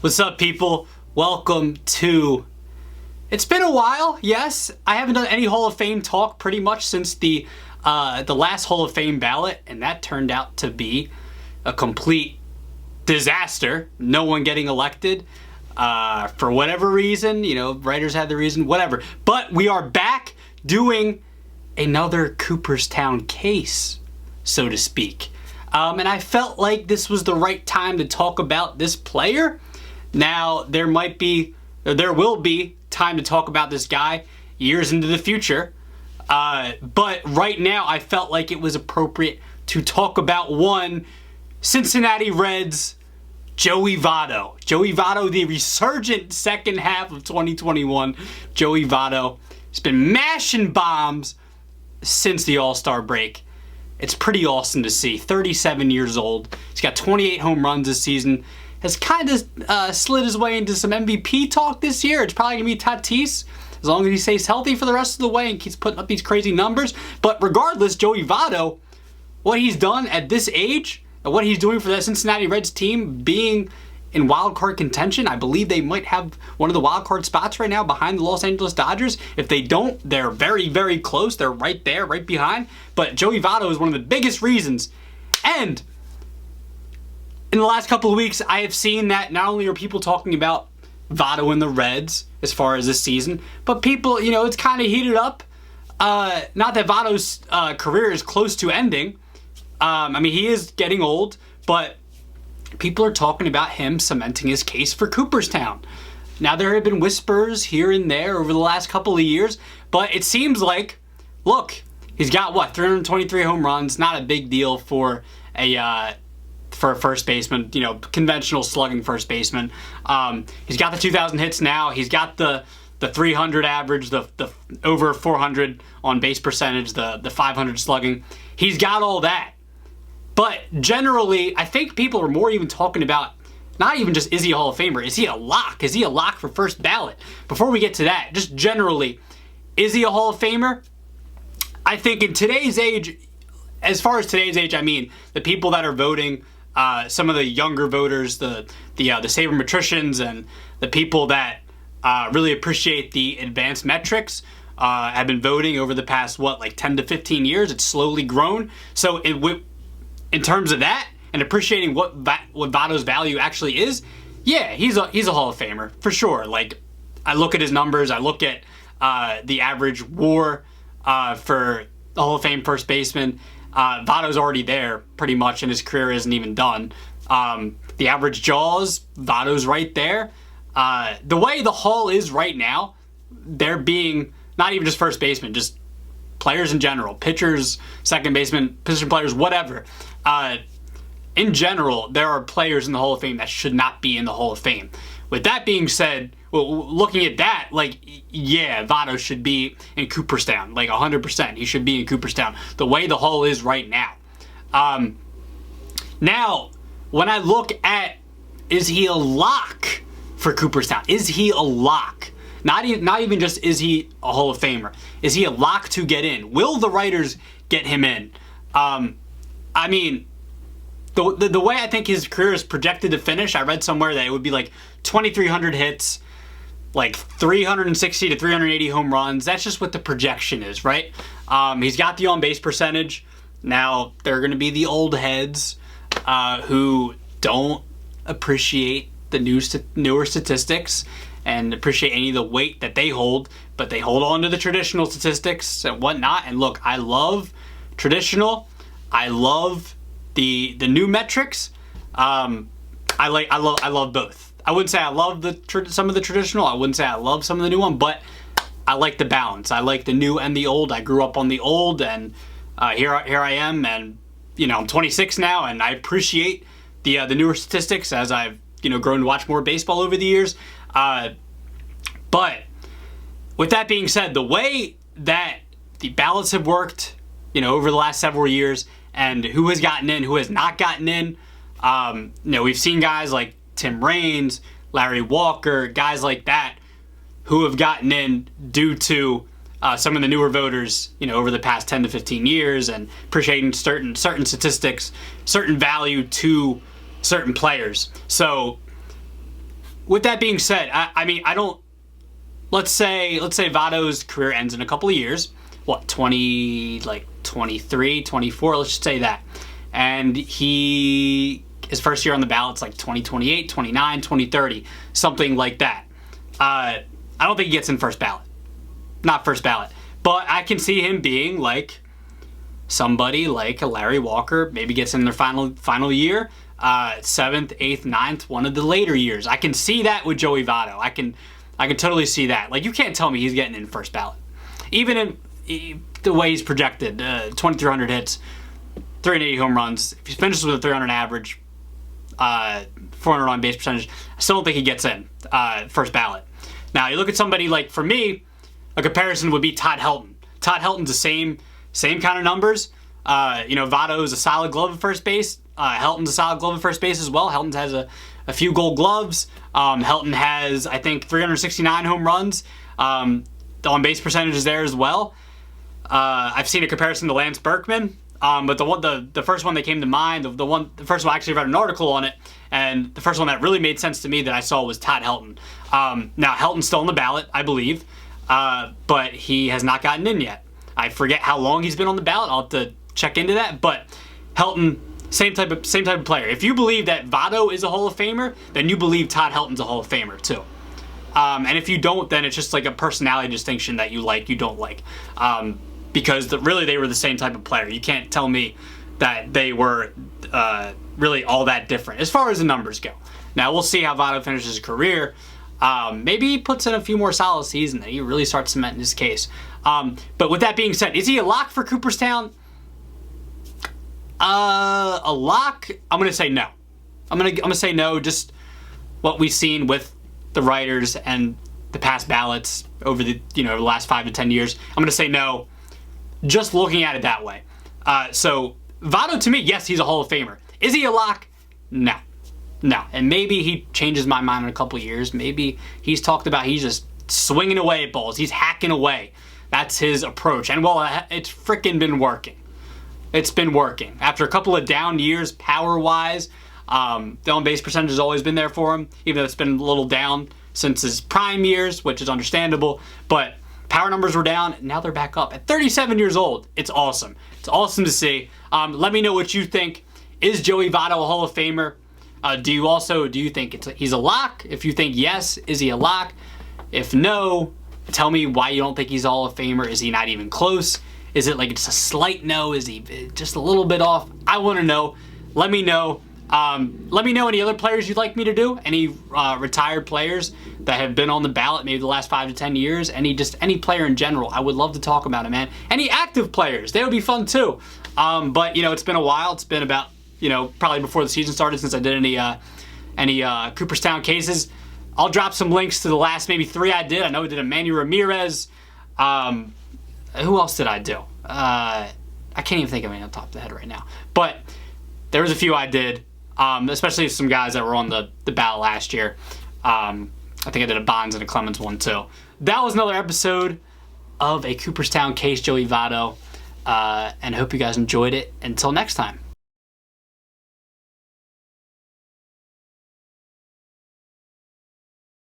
What's up, people? Welcome to... It's been a while, yes. I haven't done any Hall of Fame talk pretty much since the last Hall of Fame ballot, and that turned out to be a complete disaster. No one getting elected for whatever reason. You know, writers had the reason, whatever. But we are back doing another Cooperstown case, so to speak. And I felt like this was the right time to talk about this player. Now, there will be time to talk about this guy years into the future. But right now, I felt like it was appropriate to talk about one Cincinnati Reds, Joey Votto. Joey Votto, the resurgent second half of 2021. Joey Votto has been mashing bombs since the All-Star break. It's pretty awesome to see. 37 years old. He's got 28 home runs this season. Has kind of slid his way into some MVP talk this year. It's probably going to be Tatis, as long as he stays healthy for the rest of the way and keeps putting up these crazy numbers. But regardless, Joey Votto, what he's done at this age, and what he's doing for that Cincinnati Reds team, being in wildcard contention. I believe they might have one of the wildcard spots right now behind the Los Angeles Dodgers. If they don't, they're very, very close. They're right there, right behind. But Joey Votto is one of the biggest reasons. And in the last couple of weeks, I have seen that not only are people talking about Votto and the Reds as far as this season, but people, you know, it's kind of heated up. Not that Votto's career is close to ending. I mean, he is getting old, but people are talking about him cementing his case for Cooperstown. Now, there have been whispers here and there over the last couple of years, but it seems like, look, he's got, 323 home runs, not a big deal for a first baseman, you know, conventional slugging first baseman. He's got the 2,000 hits now. He's got the 300 average, the over 400 on base percentage, the 500 slugging. He's got all that. But generally, I think people are more even talking about not even just is he a Hall of Famer, is he a lock? Is he a lock for first ballot? Before we get to that, just generally, is he a Hall of Famer? I think in today's age, as far as today's age, I mean, the people that are voting, some of the younger voters, the sabermetricians, and the people that really appreciate the advanced metrics have been voting over the past, 10 to 15 years. It's slowly grown. So in terms of that, and appreciating what Votto's value actually is, yeah, he's a Hall of Famer, for sure. Like, I look at his numbers, I look at the average WAR for the Hall of Fame first baseman. Votto's already there, pretty much, and his career isn't even done. The average JAWS, Votto's right there. The way the Hall is right now, they're being, not even just first baseman, just players in general, pitchers, second baseman, position players, whatever. In general, there are players in the Hall of Fame that should not be in the Hall of Fame. With that being said, looking at that, yeah, Votto should be in Cooperstown, 100%. He should be in Cooperstown, the way the Hall is right now. Now, when I look at, is he a lock for Cooperstown? Is he a lock? Not even just is he a Hall of Famer. Is he a lock to get in? Will the writers get him in? I mean, the way I think his career is projected to finish, I read somewhere that it would be 2,300 hits, 360 to 380 home runs. That's just what the projection is, right? He's got the on-base percentage. Now, there are going to be the old heads who don't appreciate the newer statistics and appreciate any of the weight that they hold, but they hold on to the traditional statistics and whatnot. And look, I love traditional. I love the new metrics. I love both. I wouldn't say I love some of the traditional. I wouldn't say I love some of the new one, but I like the balance. I like the new and the old. I grew up on the old, and here I am, and I'm 26 now, and I appreciate the newer statistics as I've grown to watch more baseball over the years. But with that being said, the way that the ballots have worked, over the last several years, and who has gotten in, who has not gotten in, we've seen guys like Tim Raines, Larry Walker, guys like that, who have gotten in due to some of the newer voters, over the past 10 to 15 years, and appreciating certain statistics, certain value to certain players. So with that being said, I mean, I don't. Let's say Votto's career ends in a couple of years. What, 23, 24? Let's just say that. And his first year on the ballot's like 2028, 29, 2030, something like that. I don't think he gets in first ballot. Not first ballot. But I can see him being like somebody like a Larry Walker, maybe gets in their final year, 7th, 8th, 9th, one of the later years. I can see that with Joey Votto. I can totally see that. Like, you can't tell me he's getting in first ballot. Even in the way he's projected, 2,300 hits, 380 home runs. If he finishes with a 300 average, 400 on base percentage, I still don't think he gets in first ballot. Now, you look at somebody like, for me, a comparison would be Todd Helton. Todd Helton's the same kind of numbers. Votto is a solid glove at first base. Helton's a solid glove at first base as well. Helton has a few gold gloves. Helton has, I think, 369 home runs. The on-base percentage is there as well. I've seen a comparison to Lance Berkman, but the first one that came to mind, the first one I actually read an article on it, and the first one that really made sense to me that I saw was Todd Helton. Now, Helton's still on the ballot, I believe, but he has not gotten in yet. I forget how long he's been on the ballot. I'll have to check into that, but Helton, same type of player. If you believe that Votto is a Hall of Famer, then you believe Todd Helton's a Hall of Famer too. And if you don't, then it's just like a personality distinction that you like, you don't like. Because really they were the same type of player. You can't tell me that they were really all that different as far as the numbers go. Now, we'll see how Votto finishes his career. Maybe he puts in a few more solid seasons and he really starts cementing his case. But with that being said, is he a lock for Cooperstown? A lock? I'm going to say no. I'm gonna say no, just what we've seen with the writers and the past ballots over the last 5 to 10 years. I'm going to say no, just looking at it that way. So Votto, to me, yes, he's a Hall of Famer. Is he a lock? No. And maybe he changes my mind in a couple years. Maybe he's talked about he's just swinging away at balls. He's hacking away. That's his approach. And, well, it's freaking been working. It's been working. After a couple of down years, power-wise, the on-base percentage has always been there for him, even though it's been a little down since his prime years, which is understandable. But power numbers were down, and now they're back up. At 37 years old, it's awesome. It's awesome to see. Let me know what you think. Is Joey Votto a Hall of Famer? Do you think he's a lock? If you think yes, is he a lock? If no, tell me why you don't think he's a Hall of Famer. Is he not even close? Is it like it's a slight no? Is he just a little bit off? I want to know. Let me know. Let me know any other players you'd like me to do. Any retired players that have been on the ballot maybe the last 5 to 10 years. Any player in general. I would love to talk about it, man. Any active players. They would be fun too. But, it's been a while. It's been about, probably before the season started since I did any Cooperstown cases. I'll drop some links to the last maybe 3 I did. I know I did Emmanuel Ramirez. Who else did I do? I can't even think of any on top of the head right now. But there was a few I did, especially some guys that were on the ballot last year. I think I did a Bonds and a Clemens one too. That was another episode of a Cooperstown case, Joey Votto. And hope you guys enjoyed it. Until next time.